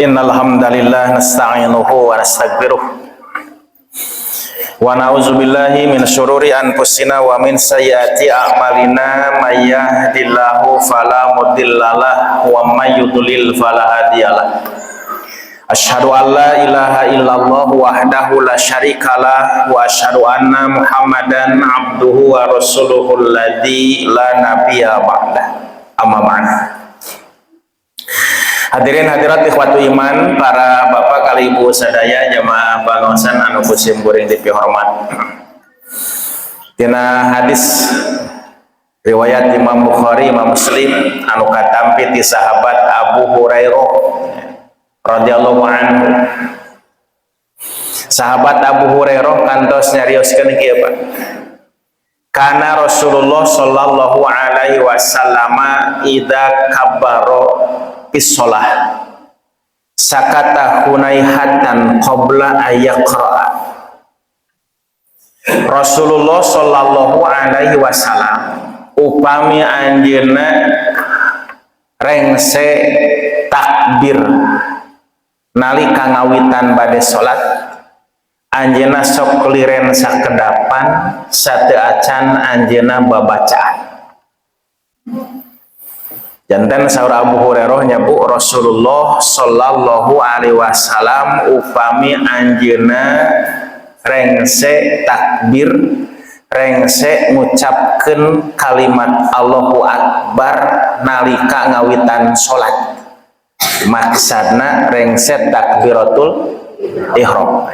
Innal hamdalillah nasta'inuhu wa nastaghfiruh wa na'udzu billahi min syururi anfusina wa min sayyiati a'malina may yahdihillahu fala mudhillalah wa may yudlil fala hadiyalah. Asyhadu an la ilaha illallah wahdahu la syarikalah wa asyhadu anna Muhammadan abduhu wa rasuluhul ladzi la nabiyya ba'dah. Amma ba'd. Hadirin hadirat ikhwatu iman, para bapak kali ibu sadaya jamaah bangosan anu kusim kuring dipi hormat. Tina hadis riwayat Imam Bukhari, Imam Muslim anu katampi ti sahabat Abu Hurairah radhiyallahu anhu. Sahabat Abu Hurairah kantos nyarioskeun kieu Pak. Kana Rasulullah sallallahu alaihi wasallam idza kabbara pisolah sakata hunaihatan qabla ayaqra. Rasulullah sallallahu alaihi wasallam upami anjeunna rengse takbir nalika ngawitan bade salat, anjeunna sok kliren sakedapan sateu acan anjeunna babacaan. Jantan saur Abu Hurairah nyabu Rasulullah sallallahu alaihi wasallam upami anjeunna rengse takbir, rengse ngucapkeun kalimat Allahu Akbar nalika ngawitan salat. Maksudna rengse takbiratul ihram.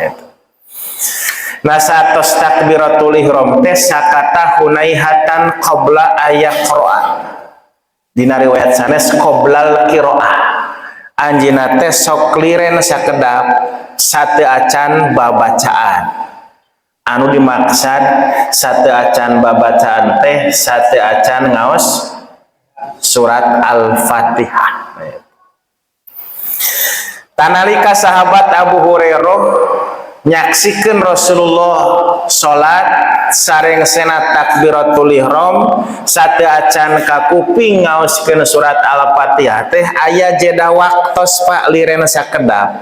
Nah satos takbiratul ihram teh sakata hunaihatan qabla ayaqra. Dina riwayat sanes qoblal qiraah anjeunna teh sok kliren sakedap sateu acan babacaan. Anu dimaksud sateu acan babacaan teh sateu acan ngaos surat Al-Fatihah. Tanalika sahabat Abu Hurairah nyaksikeun Rasulullah salat sarengsena takbiratul ihram sateu acan ka kuping ngaoskeun surat Al-Fatihah teh aya jeda waktos Pak liren sakedap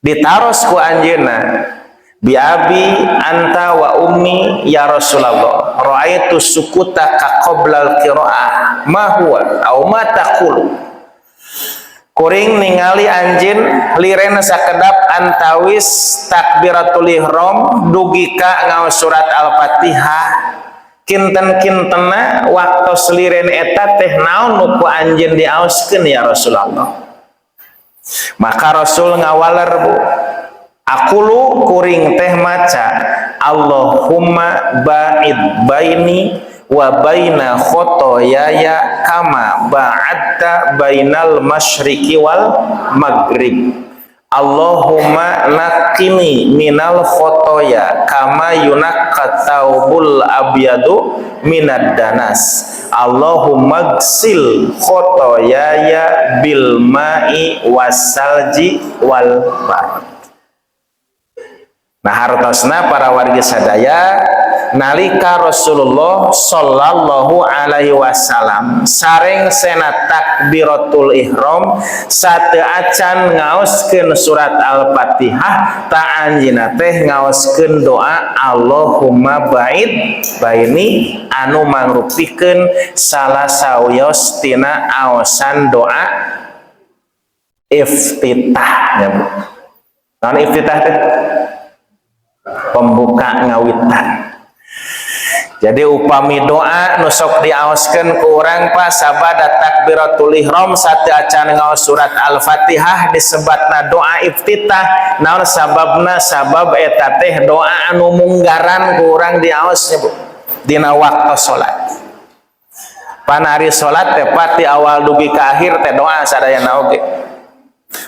ditaros ku anjeunna bi abi anta wa ummi ya Rasulullah raaitu sukuta ka qoblal qiraah ma huwa au ma taqulu. Kuring ningali anjeun liren sakedap antawis takbiratul ihram dugi ka ngaos surat Al-Fatihah kinten-kintenna waktos liren eta teh naon nu ku anjeun diaoskeun ya Rasulullah. Maka Rasul ngawaler Bu, aqulu kuring teh maca Allahumma ba'id baini wa baina khotoyaya kama ba'atta bainal masyriqi wal maghrib. Allahumma naqqini minal khotoya kama yunaqqa thawbul abyadu minad danas. Allahumma gsil khotoyaya bil ma'i wasalji wal barad. Nah hartosna para warga sadaya nalika Rasulullah sallallahu alaihi wasallam sareng sena takbiratul ihram sateu acan ngaoskeun surat Al-Fatihah ta anjeunna teh ngaoskeun doa Allahumma ba'id baini anu mangrupikeun salah sawios tina aosan doa iftitah ya Bu. Naon iftitah teh? Pembuka ngawitan. Jadi upami doa nusok diaoskeun ku urang Pak sabada takbiratul ihram sateu acan ngaos surat Al-Fatihah disebatna doa iftitah. Naon sababna? Sabab eta teh doa anu munggaran ku urang diaosnya Bu dina waktu salat. Panari salat teh pati awal dugi ka akhir teh doa sadayana oge.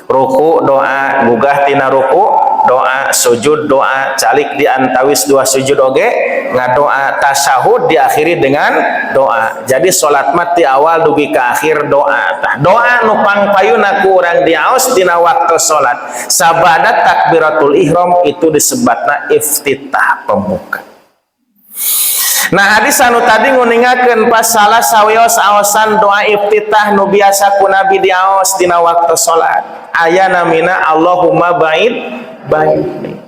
Ruku doa, gugah tina ruku doa, sujud doa, calik di antawis dua sujud oge ngadoa, tasyahud diakhiri dengan doa. Jadi salat mati awal dugi ka akhir doa. Tah doa nu pangpayuna ku urang diaos dina waktu salat sabada takbiratul ihram itu disebutna iftitah pembuka. Nah hadis anu tadi nguningakeun pas salah sawios aosan doa iftitah nu biasa ku Nabi diaos dina waktu salat aya namina Allahumma ba'id baini.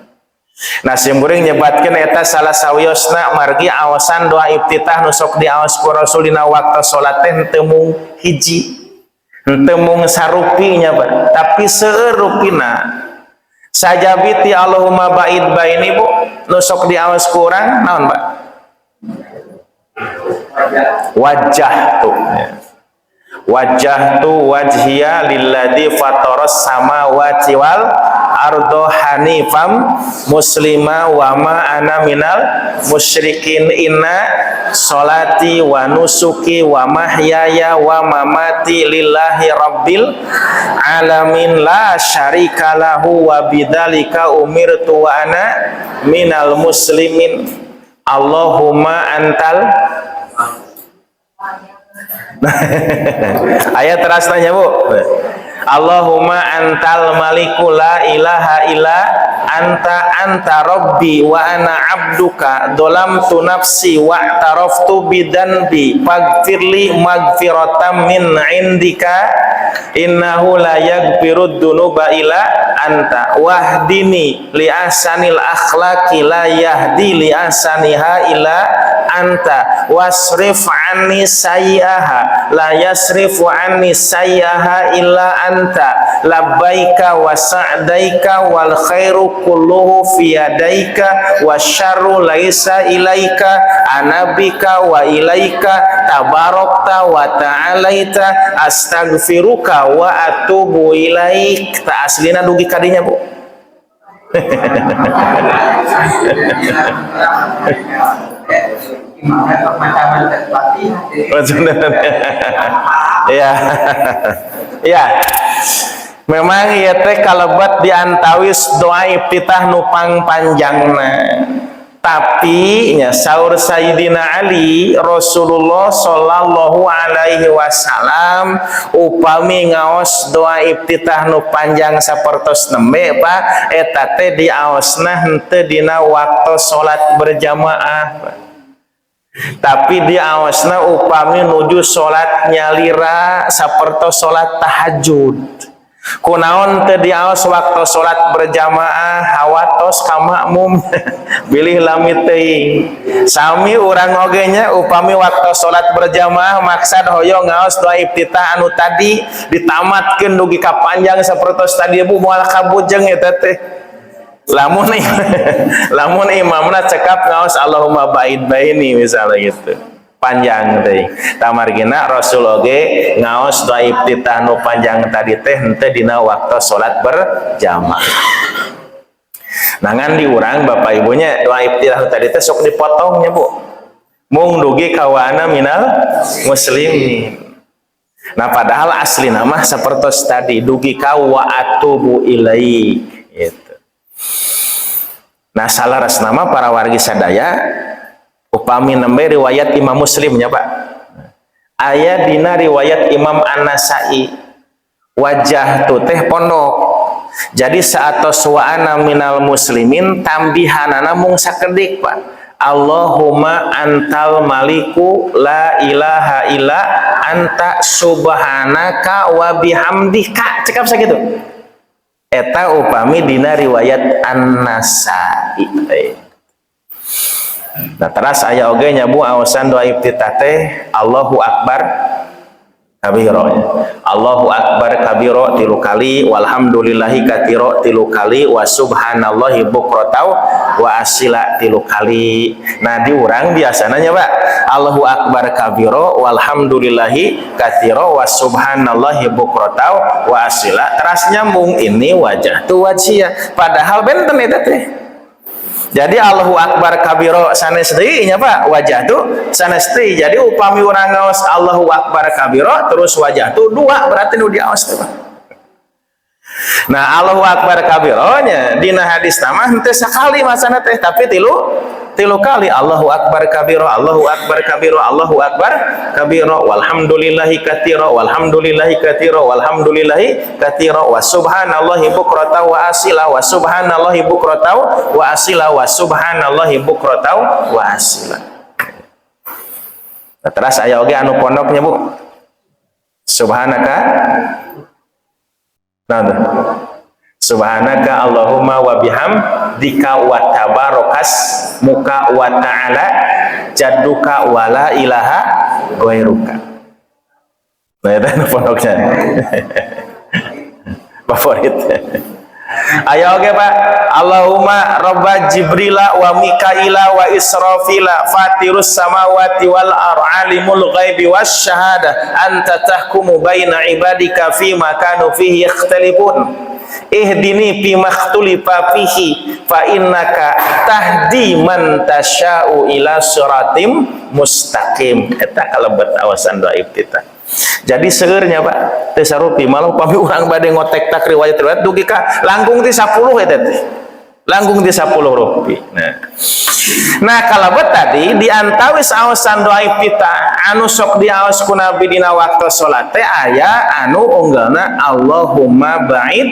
Nah simkuring nyebatkeun eta salah sawiosna margi aosan doa iftitah nu sok diaos ku Rasul dina waktu salat teh henteu mung hiji henteu mung sarupinya Pak tapi seueur rupina sajabiti Allahumma ba'id baini bu nu sok diaos ku urang naon Pak wajah tuh wajah tu wajhiya lilladzi fataras samawati wal ardo hanifam muslima wa ma ana minal musyrikin inna sholati wa nusuki wa mahyaya wa mamati lillahi rabbil alamin la syarika lahu wa bidzalika umirtu wa ana minal muslimin. Allahumma antal ayat terasnya bu Allahumma antal maliku la ilaha illa anta rabbi wa ana abduka dolamtu nafsi wa taraftu bidanbi faghfirli maghfiratan min indika innahu la yaghfirud dunuba illa anta wahdini li ahsanil akhlaqi la yahdi li ahsaniha illa anta wasrif anni sayyaha la yasrifu anni sayyaha illa anta labbaika wa sa'daika wal khairu kulluhu fi yadaika wasyarru laisa ilaika anabika wa ilaika tabarakta wa ta'alaita astaghfiruka wa atubu ilaik. Ta aslina dugi kadinya bu ya ya memang ieu teh kalebat diantawis doa iftitah nu panjangna tapi nya saur Sayyidina Ali Rasulullah sallallahu alaihi wasallam upami ngaos doa iftitah nu panjang sapertos nembe Pak eta teh diaosna henteu dina waktu salat berjamaah tapi diaosna upami nuju salat nyalira sapertos salat tahajud kunaon teu diaos waktu salat berjamaah hawatos ka makmum bilih lamit teuing sami urang oge nya upami waktu salat berjamaah maksad hoyong ngaos doa iftitah anu tadi ditamatkeun dugi ka panjang sapertos tadi bu moal kabujeng eta teh lamun imamna cekap ngaos Allahumma ba'id baini misalnya gitu panjang teh tamargina Rasul oge ngaos doa iftitah nu panjang tadi teh henteu dina waktu salat berjamaah. Nangan diurang Bapak Ibunya doa iftitah tadi teh sok dipotongnya Bu. Mung dugi ka wa ana minal muslimin. Nah padahal asli nama sapertos tadi dugi ka wa atubu ilaik gitu. Nah salaras nama para wargi sadaya upami nembe riwayat Imam Muslimnya Pak aya dina riwayat Imam An-Nasai wajah tu teh pondok jadi saatos wa ana minal muslimin tambihanana mung sakedik Pak Allahumma antal maliku la ilaha illa anta subhanaka wa bihamdika cekap sakitu eta upami dina riwayat An-Nasai. Nah teras aya oge nya Bu aosan doa iftitah teh Allahu akbar kabiro Allahu akbar kabiro 3 kali walhamdulillahi katsiro 3 kali wa subhanallahi bukratan wa asila 3 kali. Nah di urang biasana nya Pak Allahu akbar kabiro walhamdulillahi katsiro wa subhanallahi bukratan wa asila teras nyambung ini wajah tu wajhiyah padahal benten eta teh. Jadi Allahu akbar kabiro sanes deui nya Pak wajah tu sanes deui. Jadi upami urang ngaos Allahu akbar kabiro terus wajah tu 2 berarti nu diaos teh Pak. Nah Allahu akbar kabiro nya dina hadis nama henteu sakali masana teh tapi 3 kali Allahu akbar kabiro Allahu akbar kabiro Allahu akbar kabiro walhamdulillahi katsiro walhamdulillahi katsiro walhamdulillahi katsiro wa subhanallahi bukratan wa asila wa subhanallahi bukratan wa asila wa subhanallahi bukratan wa asila. Nah, terus aya oge anu pondoknya Bu. Subhanaka. Nah, Subhanaka Allahumma wa bihamdika wa tabarakas muka wa ta'ala jadduka wa la ilaha ghairuka. Nah, itu anu pondoknya. Favorit. Ayo oke Pak. Allahumma robba Jibrila wa Mikaila wa Israfila fatirus samawati wal alimul ghaibi was syahada anta tahkumu baina ibadika fima kanu fihi yakhtalifun ihdini fima ikhtalifa fihi fa innaka tahdi man tasya'u ila siratim mustaqim. Eta kalebet awasan doa iftitah. Jadi segernya Pak tesarupi malah pami urang bade ngotek tak riwayat dugi ka langkung ti 10 eta teh. Langkung ti 10 rupiah. Nah kalebet tadi di antawis aosan doa iftitah anu sok diaos ku Nabi dina waktu salat teh aya anu unggalna Allahumma ba'id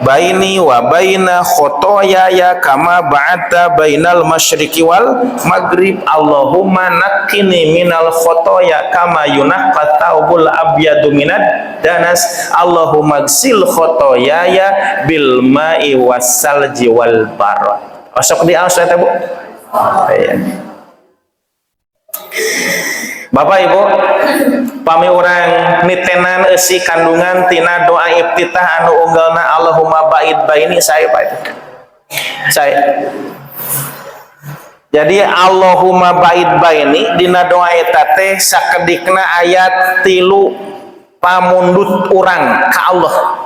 baini wa baina khotoyaya kama ba'adta bainal masyriqi wal maghrib. Allahumma naqqini minal khotoya kama yunaqqat thawbul abyadu minad danas. Allahumma gsil khotoyaya bil ma'i wassalji wal barad. Sok diaos eta Bu. Bapak Ibu, pami urang nitenan eusi kandungan tina doa iftitah anu unggalna Allahumma ba'id baini saya Pak itu. Saya. Jadi Allahumma ba'id baini dina doa eta teh sakedikna ayat 3 pamundut urang ka Allah.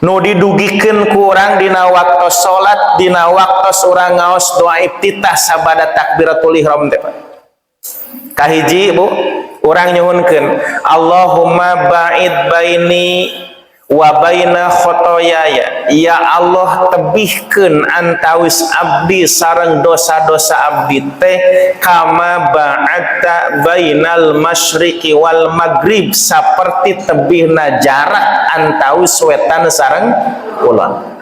Nu didugikeun ku urang dina waktu salat, dina waktu urang ngaos doa iftitah sabada takbiratul ihram teh Pak. Kahiji Bu, urang nyuhunkeun Allahumma ba'id baini wa baina khotoyaya. Ya Allah tebihkeun antawis abdi sareng dosa-dosa abdi teh kama ba'atta bainal masyriqi wal maghrib saperti tebihna jarak antawis wetan sareng kulon.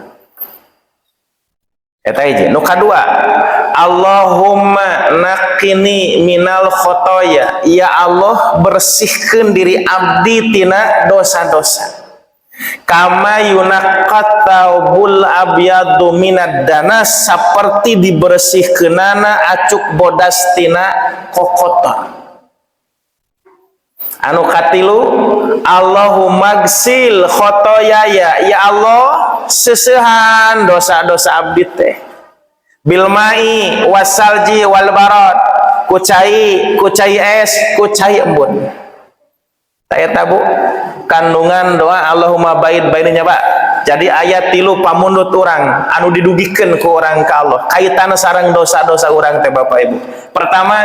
Eta hiji. Nu kadua, Allahumma naqqini minal khotoya. Ya Allah bersihkeun diri abdi tina dosa-dosa. Kama yunaqqat thawbul abyadu minad danas saperti dibersihkeunana acuk bodas tina kokotor. Anu katilu Allahumma gsil khotoyaya. Ya Allah seseuhan dosa-dosa abdi teh bil ma'i wasalji wal barad ku cai es ku cai embun. Eta Bu kandungan doa Allahumma ba'id baininya Pak. Jadi ayat 3 pamundut urang anu didugikeun ku urang ka Allah kaitan sareng dosa-dosa urang teh Bapak Ibu. Pertama,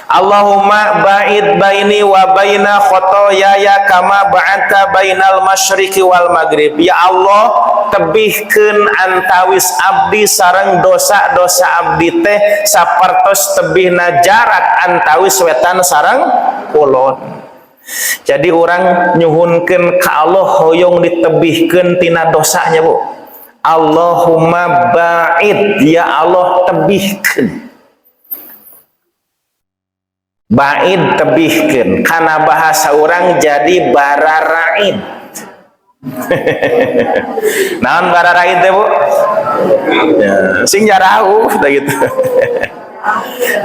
Allahumma ba'id baini wa baina khotoyaya kama ba'adta bainal masyriqi wal maghrib. Ya Allah tebihkeun antawis abdi sareng dosa-dosa abdi teh sapertos tebihna jarak antawis wetan sareng kulon. Jadi orang nyuhunkeun ka Allah hoyong ditebihkeun tina dosanya Bu. Allahumma ba'id, ya Allah tebihkeun. Ba'id tebihkeun kana bahasa orang jadi bararaid. Naon bararaid teh Bu? Ya, sing jarau gitu.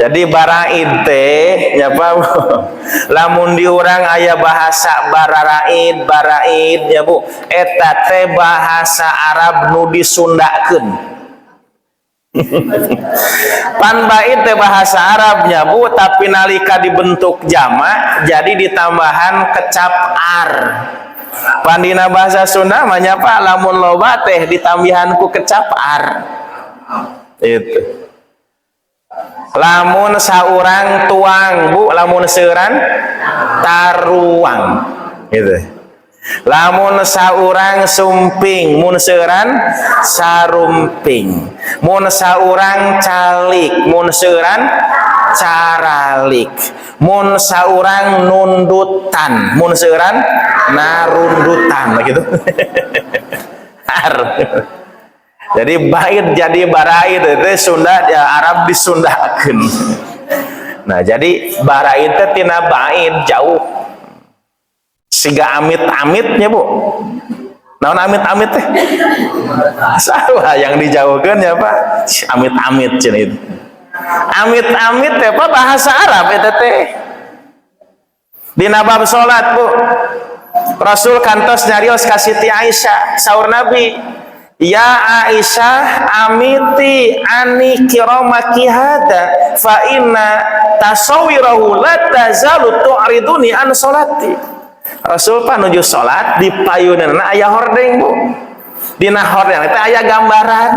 Jadi baraid teh nyapa lamun di urang aya bahasa baraid ya Bu eta teh bahasa Arab nu disundakeun. Pan baid teh bahasa Arabnya Bu tapi nalika dibentuk jamak jadi ditambahan kecap ar. Pan dina bahasa Sunda mah nyapa lamun loba teh ditambihan ku kecap ar. Itu. Lamun saurang tuang Bu, lamun seuran taruang gitu. Lamun saurang sumping, mun seuran sarumping. Mun saurang calik, mun seuran caralik. Mun saurang nundutan, mun seuran narundutan gitu. Jadi bait jadi baraid itu Sunda ya Arab disundakeun. Nah jadi baraid teh tina baid jauh siga amit-amitnya bu. Naon amit-amit teh sarua yang dijauhkeun ya Pak amit-amit cenah itu. Amit-amit teh apa bahasa Arab eta teh. Dina bab salat bu Rasul kantos nyarios ka Siti Aisyah saur Nabi, ya Aisyah amiti ani kiramaki hada fa inna tasawwirahu la tazalu tu'riduni an salati. Rasul pa nuju salat di payuneunna aya hordeng bu. Dina hordeng teh aya gambaran.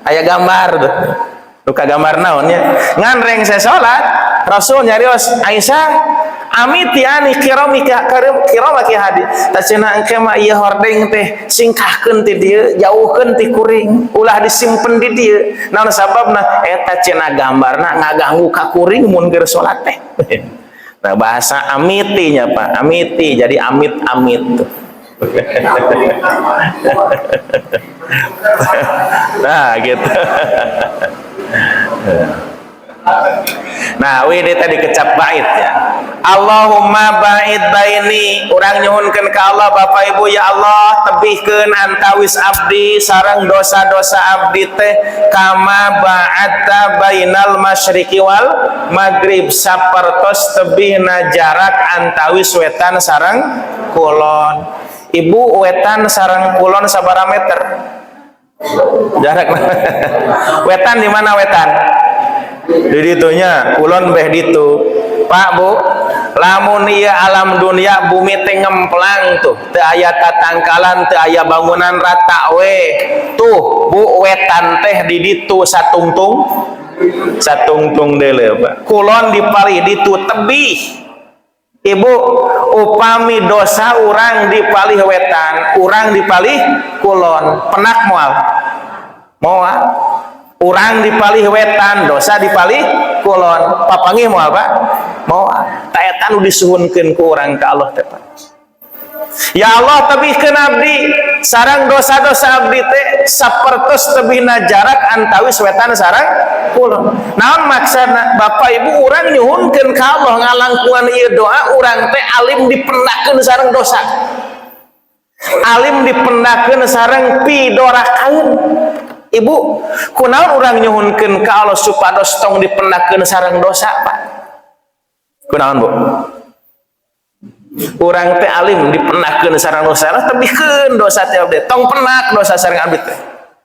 Aya gambar tuh. Luka gambar naon nya. Ngan reng saya salat, Rasul nyarios Aisyah amiti ani kiramaki hadi tacina engke mah ieu hordeng teh singkahkeun ti dieu jauhkeun ti kuring ulah disimpen di dieu naon sababna eta cenah gambarna ngaganggu ka kuring mun keur salat teh. Nah bahasa amiti nya Pak amiti jadi amit-amit tuh. Nah gitu. Nah ini tadi kecap bait ya. Allahumma ba'id baini urang nyuhunkeun ka Allah Bapak Ibu ya Allah tebihkeun antawis abdi sareng dosa-dosa abdi teh kama ba'atta bainal masyriqi wal maghrib sapertos tebihna jarak antawis wetan sareng kulon. Ibu wetan sareng kulon sabaraha meter? Jarak wetan di mana wetan? Di ditunya kulon beh ditu Pak Bu lamun ieu alam dunia bumi teh ngemplang tuh teu aya tatangkalan teu aya bangunan rata we tuh Bu wetan teh di ditu satungtung deuleu Pak kulon dipalih ditu tebih. Ibu upami dosa urang dipalih wetan urang dipalih kulon penak moal urang dipalih wetan dosa dipalih kulon papangih moal Pak moal ta eta nu disuhunkeun ku urang ka Allah teh Pak. Ya Allah tebihkeun abdi sareng dosa-dosa abdi teh sapertos tebihna jarak antawis wetan sareng kulon. Naon maksudna Bapak Ibu urang nyuhunkeun ka Allah ngalangkungan ieu doa urang teh alim dipendakeun sareng dosa. Alim dipendakeun sareng pidorakaeun. Ibu, kunaon urang nyuhunkeun ka Allah supados tong dipendakeun sareng dosa Pak? Kunaon Bu? Urang teh alim dipendakeun sareng dosa, tebihkeun dosa teh abdi, tong penak dosa sareng abdi teh.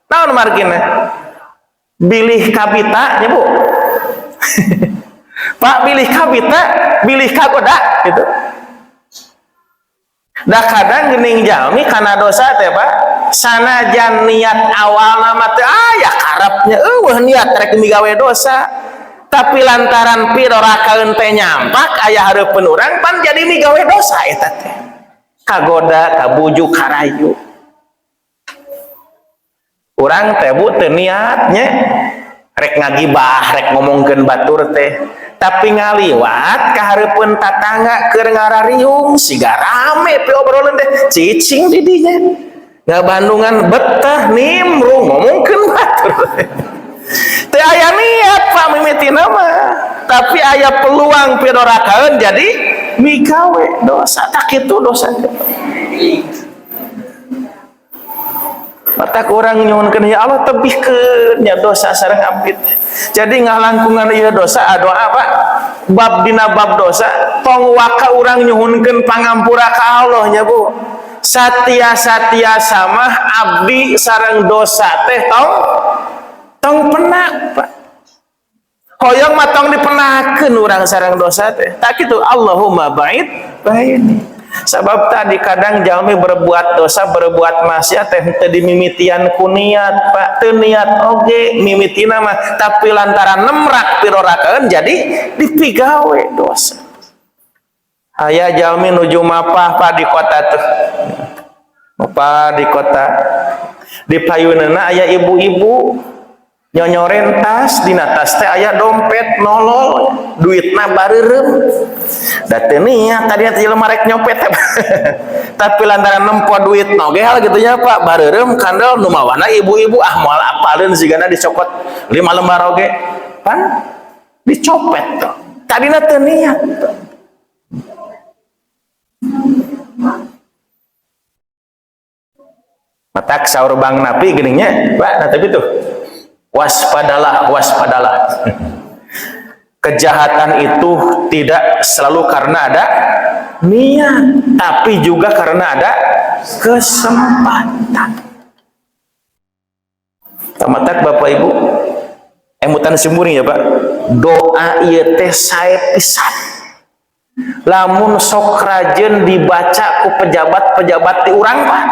Naon margina? Bilih kabita nya Bu. Pak bilih kabita, bilih kagoda gitu. Da kadang geuning jalmi kana dosa teh Pak, sanajan niat awalna mah teu aya karepnya eueuh niat rek migawe dosa. Tapi lantaran pidorakaeun teh nyampak aya hareupeun urang pan jadi migawe dosa eta teh. Kagoda, kabujuk, karayu. Urang teh Bu teu niatnya rek ngagibah, rek ngomongkeun batur teh. Tapi ngaliwat ka hareupeun tatangga keur ngarariung siga rame pi obrolan teh cicing di dinya. Ngabandungan betah nimrung ngomongkeun batur. Teu aya niat Pak mimitina mah, tapi aya peluang pidorakaeun jadi migawe dosa tak kitu dosa. Mata kurang nyuhunkeun ya Allah tebihkeun nya dosa sareng abdi. Jadi ngalangkungan ieu dosa doa Pak. Bab dina bab dosa tong waka urang nyuhunkeun pangampura ka Allah nya Bu. Satia-satia mah abdi sareng dosa teh tong penak Pak. Hoyong mah tong dipenakeun urang sareng dosa teh. Tak kitu Allahumma ba'id baini. Sabab tadi kadang jalmi berbuat dosa berbuat maksiat teh teu dimimitian ku niat Pak teu niat oge mimitina mah tapi lantaran nemrak pidorakaeun jadi dipigawe dosa. Aya jalmi nuju mapah Pak di kota tuh mapah di kota di payuneuna aya ibu-ibu nyonyoren tas dina tas teh aya dompet nolol duitna bareureum da teu niat tadinya teh jelema rek nyopet tapi lantaran nempo duit noge hal gitu nya Pak bareureum kandel nu mawana ibu-ibu moal apaleun sigana dicokot 5 lembar oge pan dicopet tuh tadina teu niat. Matak saur Bang Napi geningnya Pak, nah tapi tuh waspadalah kejahatan itu tidak selalu karena ada niat, tapi juga karena ada kesempatan. Tamatak Bapak Ibu emutan simuring ya Pak, doa ieu teh sae pisan lamun sok rajeun dibaca ku pejabat-pejabat di urang Pak.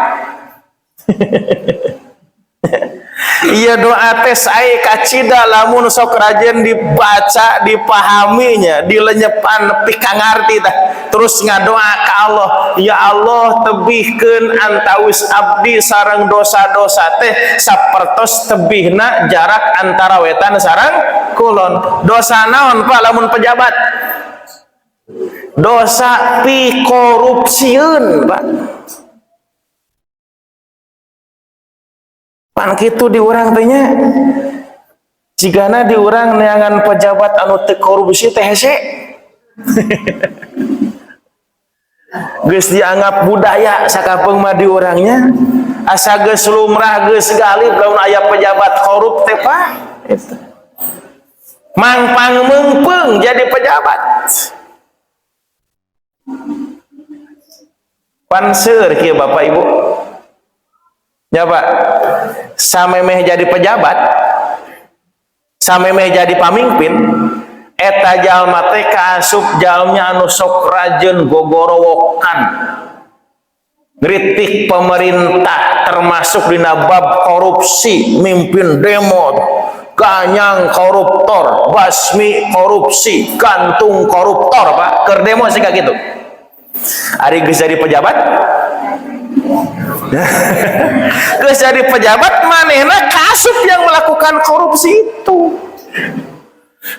Iya doa teh sae kacida lamun sok rajeun dibaca dipahaminya dilenyepan nepi ka ngarti tah terus ngadoa ka Allah, ya Allah tebihkeun antawis abdi sareng dosa-dosa teh sapertos tebihna jarak antara wetan sareng kulon. Dosa naon Pak lamun pejabat? Dosa pikorupsieun Pak. Pan kitu di urang teh nya jigana di urang neangan pejabat anu teu korupsi teh hese geus dianggap budaya sakapeung mah di urangnya asa geus lumrah geus galib lamun aya pejabat korup teh Pak eta mangpang meungpeung jadi pejabat pan seueur kieu Bapak Ibu ya Pak, samemeh jadi pejabat, samemeh jadi pamimpin, eta jalma teh kaasup jalma anu sok rajeun gogorowokan, ngritik pemerintah termasuk dina bab korupsi, mimpin demo, ganyang koruptor, basmi korupsi, gantung koruptor Pak, keur demo sih kayak gitu. Ari geus jadi pejabat geus jadi pejabat manehna kasup yang melakukan korupsi itu.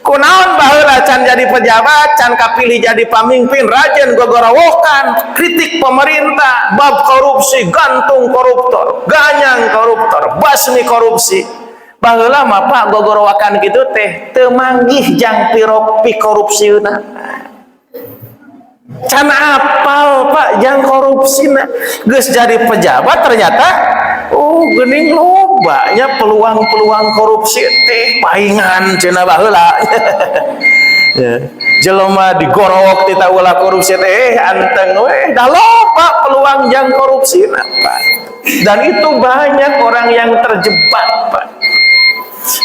Kunaon baheula can jadi pejabat, can kapilih jadi pamimpin, rajin gogorowokan, kritik pemerintah, bab korupsi, gantung koruptor, ganyang koruptor, basmi korupsi. Baheula mah Pak gogorowakan kitu teh teu manggih jang piropi korupsieuna. Can apal Pak jang korupsina geus jadi pejabat ternyata geuning lobanya peluang-peluang korupsi teh paingan cenah baheula. Ya, jelema digorowok ti ulah korupsi teh anteng we da loba peluang jang korupsina Pak. Dan itu banyak orang yang terjebak Pak.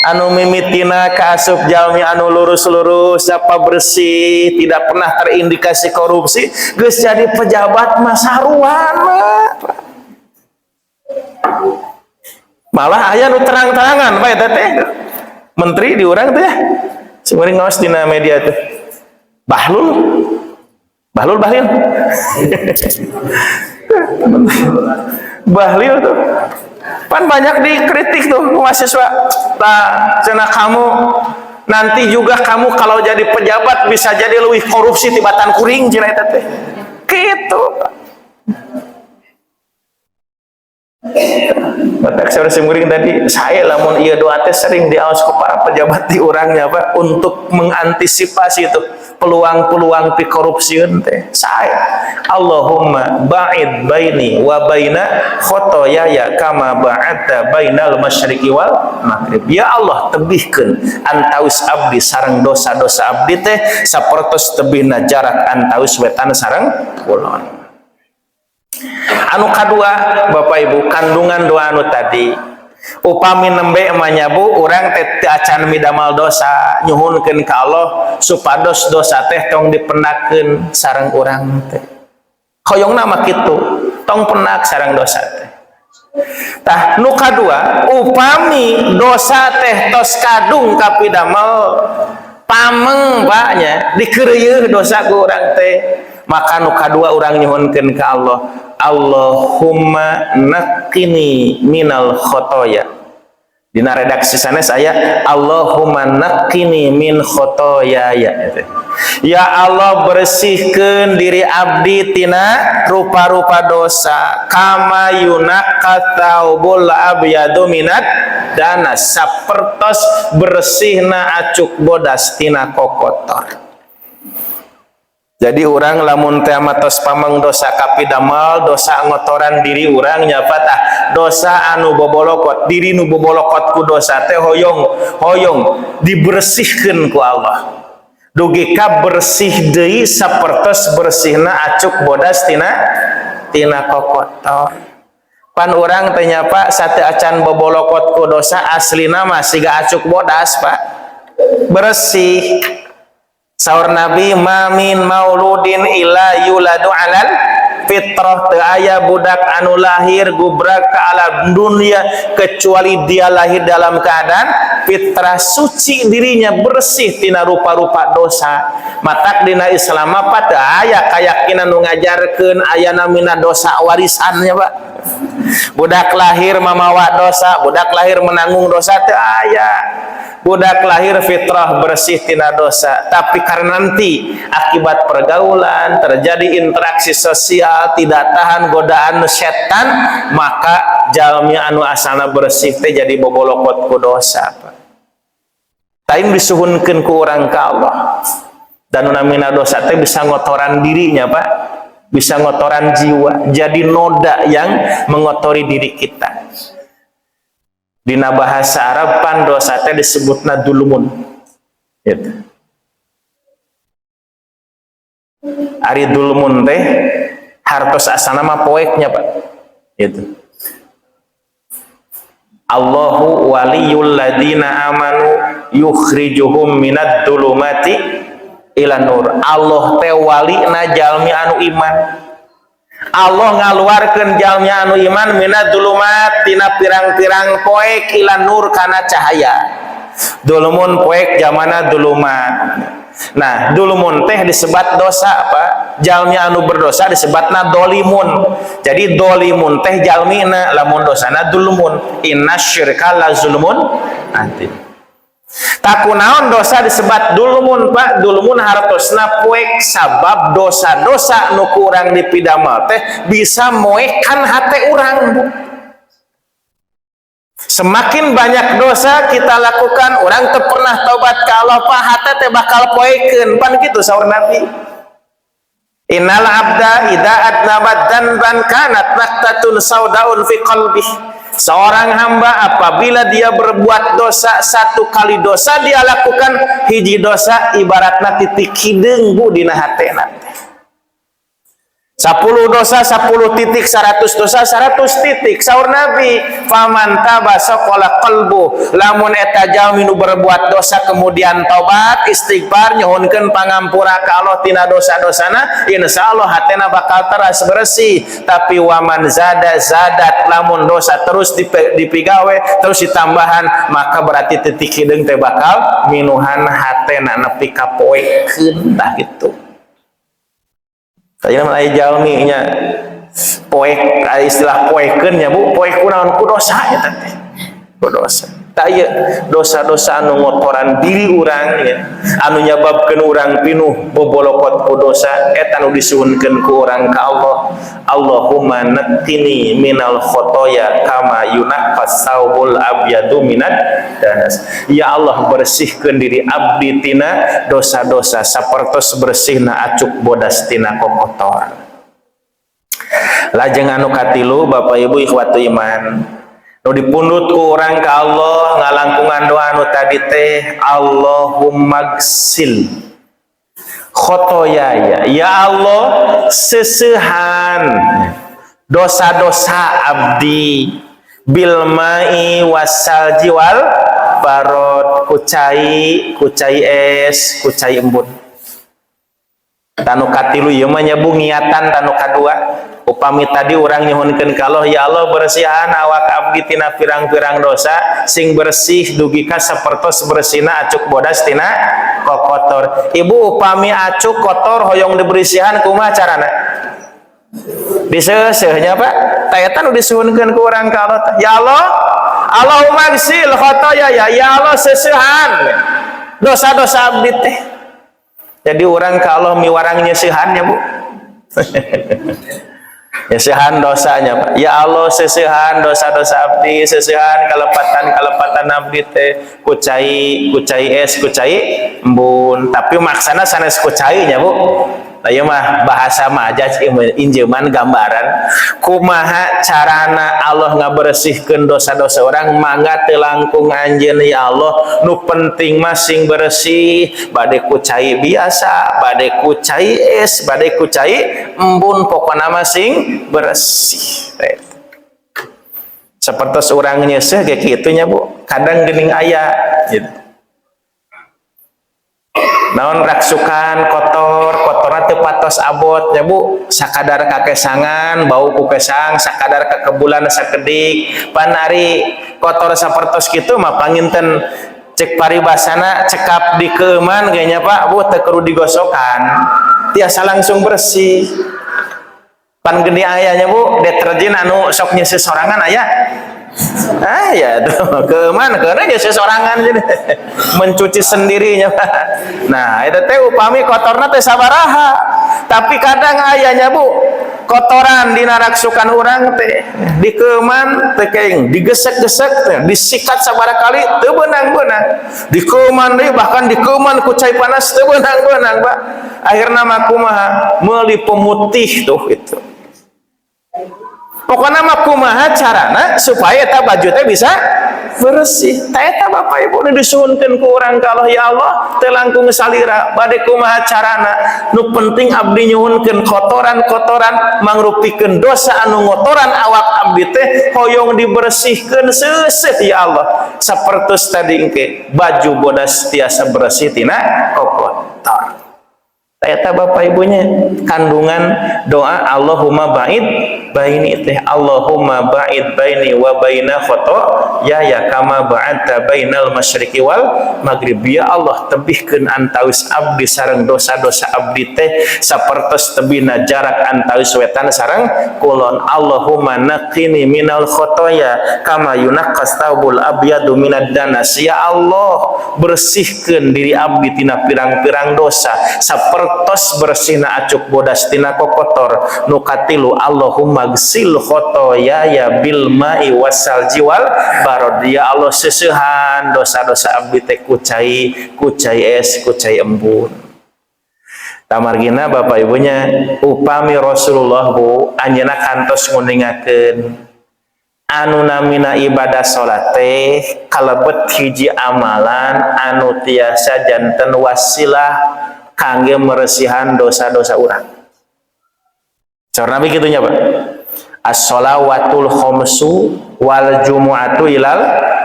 Anu mimitina kaasup jalmi anu lurus-lurus apa bersih tidak pernah terindikasi korupsi geus jadi pejabat mah saruan malah aya nu terang-terangan Pak eta teh menteri di urang teh simeuring ngaos dina media teh Bahlil Bahlil tuh pan banyak dikritik tuh mahasiswa. Nah, cenah kamu nanti juga kamu kalau jadi pejabat bisa jadi leuwih korupsi tibatan kuring cenah eta teh. Kitu. Batak saudara simuring tadi saya lamun ieu doa teh sering diaos ku para pejabat di urangnya Pak untuk mengantisipasi itu peluang-peluang pi korupsieun teh. Saya Allahumma ba'id baini wa baina khotoyaya kama ba'adta bainal masyriqi wal maghrib. Ya Allah tebihkeun antawis abdi sareng dosa-dosa abdi teh sapertos tebihna jarak antawis wetan sareng kulon. Anu kadua Bapak Ibu kandungan doa anu tadi upami nembe emanya Bu urang teh teu acan midamal dosa nyuhunkeun ka Allah supados dosa teh tong dipenakeun sareng urang teh hoyongna mah kitu tong penak sareng dosa teh. Tah nu kadua upami dosa teh tos kadung kapidamel pameng Paknya dikeureuh dosa ku urang teh maka nu kadua urang nyuhunkeun ka Allah Allahumma naqqini minal khotoya Dina redaksi sana saya Allahumma naqqini min khotoyaya. Ya Allah bersihkeun diri abdi tina rupa-rupa dosa kama yunaqqa tsaubul abyadu minad danas sapertos bersihna acuk bodas tina kokotor. Jadi orang lamun teh matos pamang dosa kapidamel dosa ngotoran diri orang nyapa tah dosa anu bobolokot diri nu bobolokot ku dosa teh hoyong dibersihkeun ku Allah dugi ka bersih deui sapertos bersihna acuk bodas tina kokotor. Pan urang teh nyapa sateu acan bobolokot ku dosa aslina mah siga acuk bodas Pak bersih. Saur Nabi mamin mauludin ila yuladu alal fitrah teu aya budak anu lahir gubrak ka alam dunia kecuali dia lahir dalam keadaan fitrah suci dirinya bersih tina rupa-rupa dosa. Matak dina Islam apa teu aya kayakinan nu ngajarkeun aya namina dosa warisannya Pak. Budak lahir mamawa dosa, budak lahir menanggung dosa teu aya. Budak lahir fitrah bersih tina dosa, tapi karena nanti akibat pergaulan terjadi interaksi sosial tidak tahan godaan setan, maka jalmi anu asalna bersih teh jadi bobolokot ku dosa. Tain disuhunkeun ku urang ka Allah. Dan namina dosa teh bisa ngotoran dirinya Pak, bisa ngotoran jiwa, jadi noda yang mengotori diri kita. Dina bahasa Arab pan dosa teh disebutna dulumun. Gitu. Ari dulumun teh hartos asana mah poeknya Pak. Gitu. Allahu waliyul ladina amanu yukhrijuhum minad dulumati ila nur. Allah teh walina jalmi anu iman. Allah ngaluarkeun jalmi anu iman minad dulumat tina pirang-pirang poek ila nur kana cahaya. Dulumun poek jamana dulumat. Nah, dulumun teh disebat dosa apa? Jalmi anu berdosa disebatna dolimun. Jadi dolimun teh jalmina lamun dosana dulumun. Innasyirka la zulmun adzim. Takunaon dosa disebat dulumun Pak, dulumun hartosna poek sabab dosa-dosa nu kurang dipidamel teh bisa moekan hate urang Bu. Semakin banyak dosa kita lakukan, orang teu pernah taubat ka Allah Pak, hate teh bakal poekeun pan kitu saur Nabi. Innal abda idza adnabat dzanban kanat naqtatun saudaun fi qalbihi. Seorang hamba apabila dia berbuat dosa satu kali dosa dia lakukan hiji dosa ibaratna titik hideung Bu dina hatena. 10 dosa 10 titik 100 dosa 100 titik saur Nabi faman taba saqala qalbu lamun eta jalmi nu berbuat dosa kemudian tobat istighfar nyohonkeun pangampura ka Allah tina dosa-dosana insyaallah hatena bakal teras bersih. Tapi waman zadat lamun dosa terus dipigawe terus ditambahan maka berarti titik hideung teh bakal minuhan hatena nepi ka poekeun tah gitu. Tadi nama jalmi nya poek istilah poekeun nya Bu, poek kunaon ku dosa eta teh. Ku dosa. Tah ieu dosa-dosa anu ngotoran diri urang ya, anu nyababkeun urang pinuh bobolokot ku dosa eta nu disuhunkeun ku urang ka Allah. Allahumma naqqini minal khotoya kama yunaqqas saubul abyadu minad danas. Ya Allah bersihkeun diri abdi tina dosa-dosa sapertos bersihna acuk bodas tina kokotor. Lajeng anu katilu Bapak Ibu ikhwatu iman nu dipundut ku urang ka Allah ngalangkungan doa anu tadi teh Allahumma gsil khotoyaya ya Allah seseuhan dosa-dosa abdi bil mai wasalji wal barod kucai es kucai embun. Tanu katilu ieu mah nyabu ngiatan tanu kadua upami tadi urang nyuhunkeun ka Allah ya Allah bersihan awak abdi tina pirang-pirang dosa sing bersih dugi ka sapertos bersihna acuk bodas tina kokotor. Ibu upami acuk kotor hoyong dibersihan kumaha carana? Diseuseuhnya Pak. Tah eta nu disuhunkeun ku urang ka Allah. Ya Allah, Allahumma gsil khotoya ya Allah seseuhan dosa-dosa abdi teh. Jadi orang kalau miwarang nyeseuhannya Bu. Seseuhan dosanya Pak. Ya Allah seseuhan dosa-dosa abdi, seseuhan kalepatan abdi teh kucai es kucai embun, tapi maksana sanes kucai nya Bu. Ieu mah bahasa majaz injeman gambaran kumaha carana Allah ngabersihkeun dosa-dosa orang mangga teu langkung anjeun ya Allah nu penting mah sing bersih bade kucai biasa bade kucai es bade kucai embun pokona mah sing bersih. Sapertos urang nyeuseuh ge kitu nya Bu, kadang geuning aya gitu. Naon raksukan kotorna teu patos abot ya Bu, sakadar kakesangan bau ku kesang, sakadar kekebulan sakedik pan ari kotor sapertos kitu mah panginten cek paribasana cekap di keuman kayaknya Pak Bu teu kudu digosokan tiasa langsung bersih. Pan gede ayahnya Bu deterjen anu sok nyeuseut sorangan aya. Ya tuh kemana karena ya sesorangan jadi mencuci sendirinya. Nah itu teh upami kotorna teh sabaraha tapi kadang ayahnya Bu kotoran dina raksukan urang teh dikeman teh keng digesek-gesek teh disikat sabaraha kali teu beunang-beunang dikeman deui bahkan dikeman ku cai panas teu beunang-beunang Pak akhirna mah kumaha meuli pemutih tuh itu. Pokoknya mah kumaha carana supaya eta baju teh bisa bersih. Tah eta Bapak Ibu nu disuhunkeun ku urang ka Allah ya Allah teu langkung salira bade kumaha carana nu penting abdi nyuhunkeun kotoran-kotoran mangrupikeun dosa anu ngotoran awak abdi teh hoyong dibersihkeun seuseuh ya Allah. Sapertos tadi engke baju bodas tiasa bersih tina kotor. Eta Bapak Ibunya kandungan doa Allahumma ba'id baini teh Allahumma ba'id baini wa baina khotoya kama ba'adta bainal masyriqi wal maghrib. Ya Allah tebihkeun antawis abdi sareng dosa-dosa abdi teh sapertos tebihna jarak antawis wetan sareng kulon. Allahumma naqini minal khotoya kama yunaqqas thawbul abyadu minad danas. Ya Allah bersihkeun diri abdi tina pirang-pirang dosa sapertos bersihna acuk bodas tina kokotor. Nukatilu Allahumma gsil khotoya bil ma'i wasalji wal barod. Ya Allah seseuhan dosa-dosa abdi teh kucai es kucai embun. Tamargina Bapak Ibunya upami Rasulullah Bu anjeunna kantos nguningakeun anu namina ibadah salat teh kalebet hiji amalan anu tiasa janten wasilah kangge meresihan dosa-dosa urang. Saur Nabi kitunya Pak. As-shalawatul khamsu wal jumu'atu ilal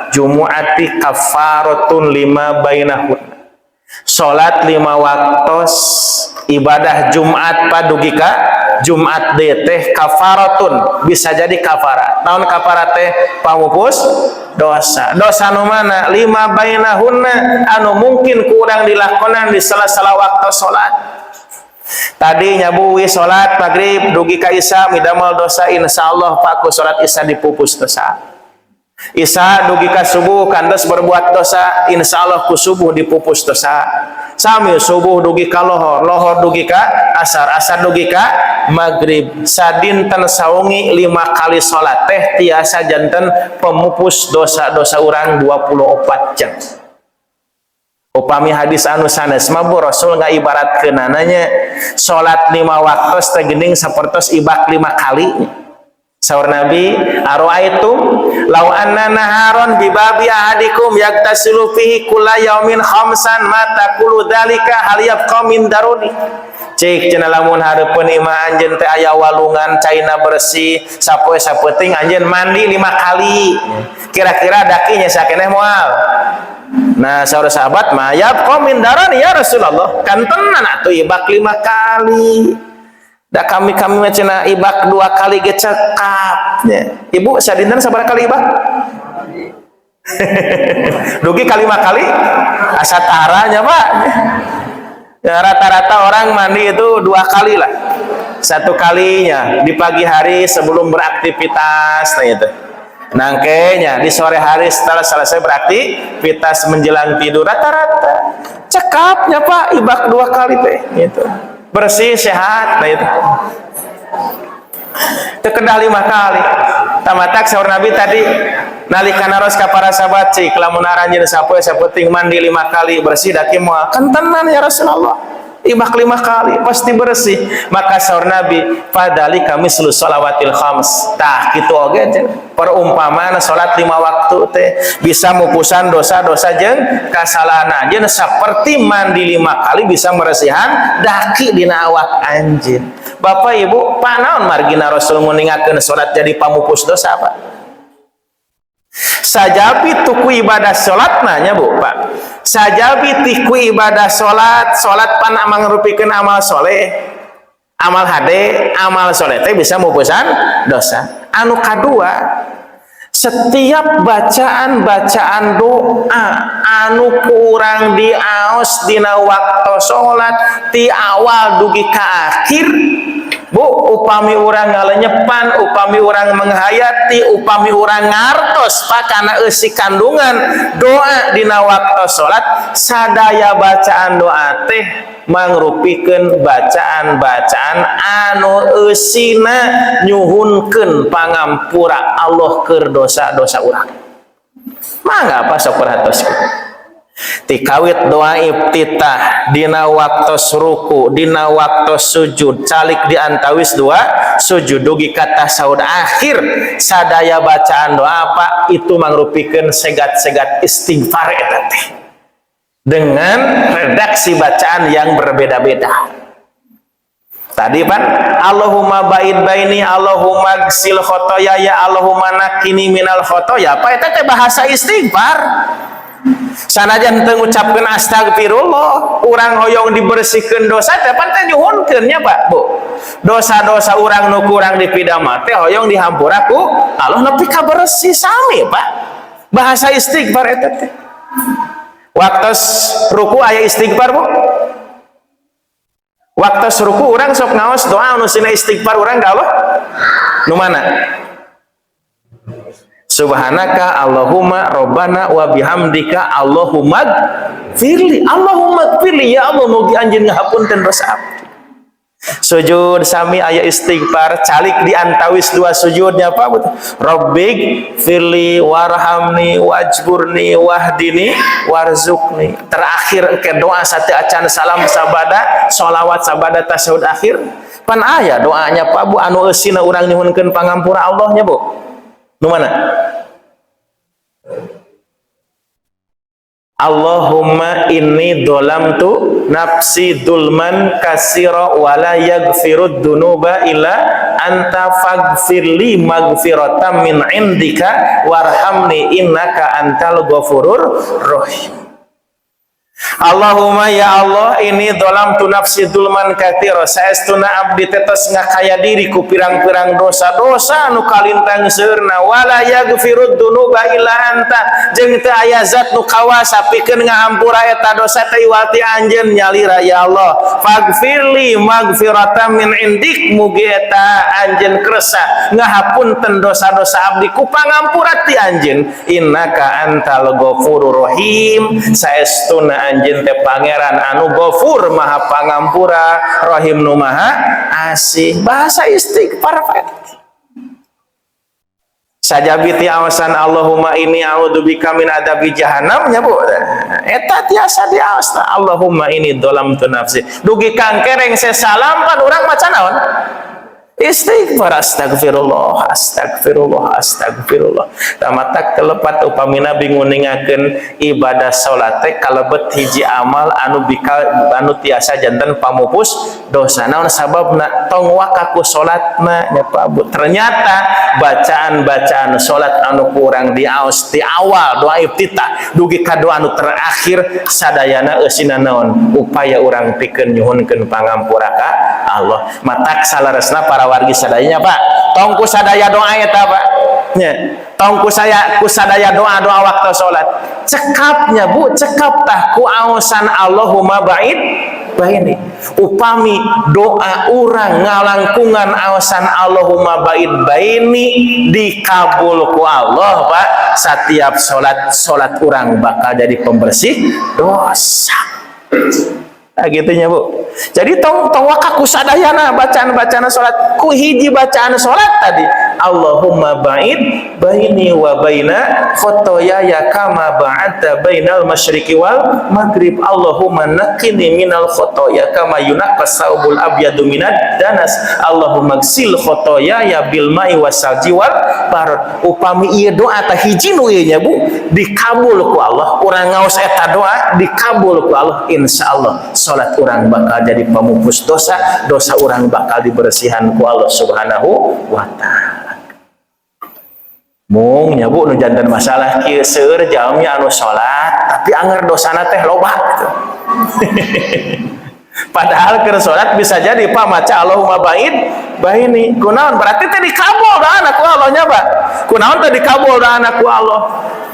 jumu'ati kafaratun lima bainahun. Salat 5 waktos ibadah Jumat padugi ka Jumat deui teh kafaratun bisa jadi kafarat. Naon kafarat teh pamupus dosa. Dosa nu mana? 5 bainahunna anu mungkin ku urang dilakonan di salah-salah waktu salat. Tadi nyabuwi salat maghrib dugi ka isya midamel dosa insyaallah Pak ku salat isya dipupus dosa. Isya dugi ka subuh kantos berbuat dosa insyaallah ku subuh dipupus dosa. Sami subuh dugi ka lohor, lohor dugi ka asar, asar dugi ka maghrib. Sadinten sawengi 5 kali salat teh tiasa janten pemupus dosa-dosa urang 24 jam. Upami hadis anu sanes mah Rasul ngaibaratkeunana salat 5 waktos teh geuning sapertos ibak 5 kali. Saur Nabi, aroaitum law anna naharon bi babi ahadikum yaktasilu fihi kulla yaumin khamsan mata kullu dzalika hal yabqa min daruni. Cek cenah lamun hareupeun imah anjeun teh aya walungan caina bersih sapoe sapeuting anjeun mandi 5 kali. Kira-kira dakinya sakeneh moal. Nah, saudara sahabat mah yabqa min daruni ya Rasulullah. Kan tenan atuh ibak 5 kali. Da kami mah cenah ibak 2 kali ge cekap nya. Ibu sadinten sabaraha kali ibak? Dugi kali 5 kali asa taranya Pak. Ya, rata-rata orang mandi itu 2 kali lah. 1 kalinya di pagi hari sebelum beraktivitas nah itu. nangkenya di sore hari setelah selesai beraktivitas menjelang tidur rata-rata cekapnya Pak ibak 2 kali teh gitu bersih sehat nah itu terkendah 5 kali tamatak sahur Nabi tadi nalika naros ka para sahabat cik lamun aranjeun sapoe sapenting mandi 5 kali bersih daki moal kentenan ya Rasulullah ibak 5 kali pasti bersih maka sahur Nabi fadali kami selu sholawatil khams tah kitu oge perumpamaan salat 5 waktu teh bisa mupusan dosa-dosa jeung kasalahan jeung saperti mandi 5 kali bisa meresihan daki dina awak anjeun Bapak Ibu panaon margina Rasul nguningakeun salat jadi pamupus dosa Pak sajabi tuku ibadah salat nanya Bu Pak sajabi tiku ibadah salat pan mangrupikeun amal soleh amal hade amal soleh teh bisa mupusan dosa anu kadua setiap bacaan doa anu kurang diaos dina waktu salat ti awal dugi ka akhir Bu upami urang ngalenyepan upami urang menghayati upami urang ngartos Pak kana eusi kandungan doa dina waktu salat sadaya bacaan doa teh mangrupikeun bacaan-bacaan anu eusina nyuhunkeun pangampura Allah keur dosa-dosa urang mangga apa sok perhatoskeun tikawit doa iftitah dina waktu ruku dina waktu sujud calik diantawis 2 sujud dugi kata tasawuf akhir sadaya bacaan doa apa itu mangrupikeun segat-segat istighfar eta teh dengan redaksi bacaan yang berbeda-beda tadi Pak Allahumma ba'id baini Allahumma gsil khotoya ya Allahumma nakini minal khotoya apa eta teh bahasa istighfar sanajan teu ngucapkeun astagfirullah urang hoyong dibersihkeun dosa dapat teh nyuhunkeun nya Pak Bu dosa-dosa urang nu kurang dipidamah teh hoyong dihampura ku Allah nepi ka bersih sami Pak bahasa istighfar eta teh waktu ruku aya istighfar Bu waktu ruku urang sok ngaos doa anu sina istighfar urang ka Allah nu mana Subhanaka Allahumma Rabbana wa bihamdika Allahumma firli ya Allah mugi anjeun ngahapunten dosa abdi sujud sami aya istighfar calik diantawis 2 sujudnya apa betul Rabbik firli warhamni wajburni wahdini warzuqni terakhir ke doa sate acan salam sabada sholawat sabada tasawuf akhir pan aya doanya Pak Bu anu eusina urang nyuhunkeun pangampura Allahnya Bu nu mana Allahumma inni dolamtu nafsi dulman kasira wala yaghfirud dunuba illa anta faghfirli maghfiratan min indika warhamni innaka antal ghafurur rahim Allahumma ya Allah ini dolam tu nafsi dulman katsira saestuna abdi tetes ngakaya diri ku pirang-pirang dosa-dosa anu kalintang seurna wala yaghfirud dunuba illa anta jeung teu aya zat nu kawasa pikeun ngahampura eta dosa teh walti anjeun nyalira ya Allah faghfirli maghfiratan min indik mugi eta anjeun kersa ngahapunten dosa-dosa abdi ku pangampura ti anjeun innaka antal ghafurur rahim saestuna anjeun teh pangeran anu Ghafur maha pangampura rahim nu maha asih bahasa istighfar sajabi ti awasan Allahumma inni a'udzubika min adzabi jahannam nya Bu eta tiasa diaosna Allahumma inni dzalamtu nafsi dugi kangkereng sesalam pan urang maca naon istighfar astagfirullah tamatak telepat upami Nabi nguningakeun ibadah salat teh kalebet hiji amal anu tiasa janten pamupus dosa naon sababna tong wakaku salatna nya Pak Bu ternyata bacaan salat anu kurang diaos ti awal doa iftitah dugi ka doa anu terakhir sadayana eusina naon upaya urang pikeun nyuhunkeun pangampura ka Allah matak salaresna para wargi sadayanya Pak tongku sadaya doa eta Pak nya tongku sadaya doa waktu salat cekapnya Bu cekap tah ku aosan Allahumma ba'id baini. Upami doa urang ngalangkungan awasan Allahumma ba'id baini dikabul ku Allah Pak, setiap salat urang bakal jadi pembersih dosa. Nah gitunya Bu. Jadi tong wakaku sadayana bacaan salat ku hiji bacaan salat tadi Allahumma ba'id baini wa baina khotoyaya kama ba'adta bainal masyriqi wal maghrib. Allahumma naqqini minal khotoya kama yunaqqas saubul abyadu minad danas. Allahumma gsil khotoyaya bil ma'i wasalji wal barad. Upami ieu doa tah hiji nu ieu nya Bu dikabul ku Allah, urang ngaos eta doa dikabul ku Allah, insyaallah salat urang bakal jadi pemupus dosa urang bakal dibersihan ku Allah Subhanahu wa taala. Mung nya Bu nu janten masalah kieu seueur jalmi anu salat tapi anger dosana teh loba gitu. Padahal keur salat bisa jadi Pak maca Allahumma ba'id baini. Kunaon berarti teh dikabul doana ku Allah nya Pak. Kunaon teh dikabul doana ku Allah.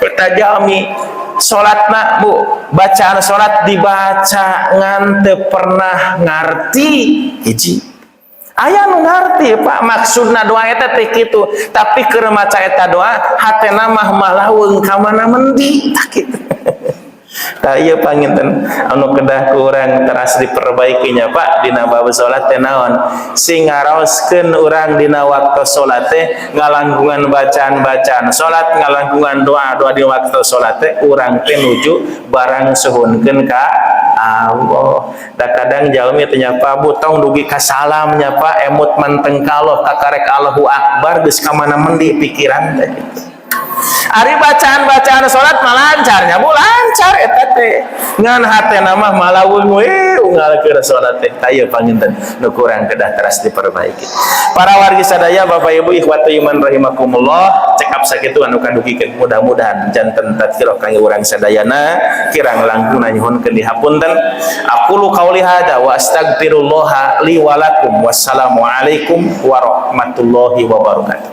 Eta jalmi salatna Bu, bacaan salat dibaca ngan teu pernah ngarti hiji. Aya nu ngarti Pak maksudna doa eta teh kitu, tapi keur maca eta doa hatena mah malaweung ka mana mendi tah kitu. Tah ieu panginten anu kedah ku urang teras diperbaikinya Pak dina bab salat teh naon? Sing ngaraoskeun urang dina waktu salat teh ngalangkungan bacaan salat, ngalangkungan doa-doa di waktu salat teh urang teh nuju barang suhunkeun ka Allah. Da kadang jalmi teh nya Pak Bu tong dugi ka salam nya Pak emut manteng ka Allah kakarek Allahu Akbar geus ka mana mendi pikiran teh. Ari bacaan salat mah lancarnya Bu, lancar eta teh. Ngan hatena mah malaweung we unggal keur salat teh. Tah panginten nu kurang kedah teras diperbaiki. Para wargi sadaya Bapak Ibu ikhwatu iman rahimakumullah, cekap sakitu anu kadugikeun mudah-mudahan janten tadkirah kangge urang sadayana kirang langkung nyuhunkeun dihapunten. Aqulu qauli hada wa astaghfirullah li wa lakum. Wassalamu alaikum warahmatullahi wabarakatuh.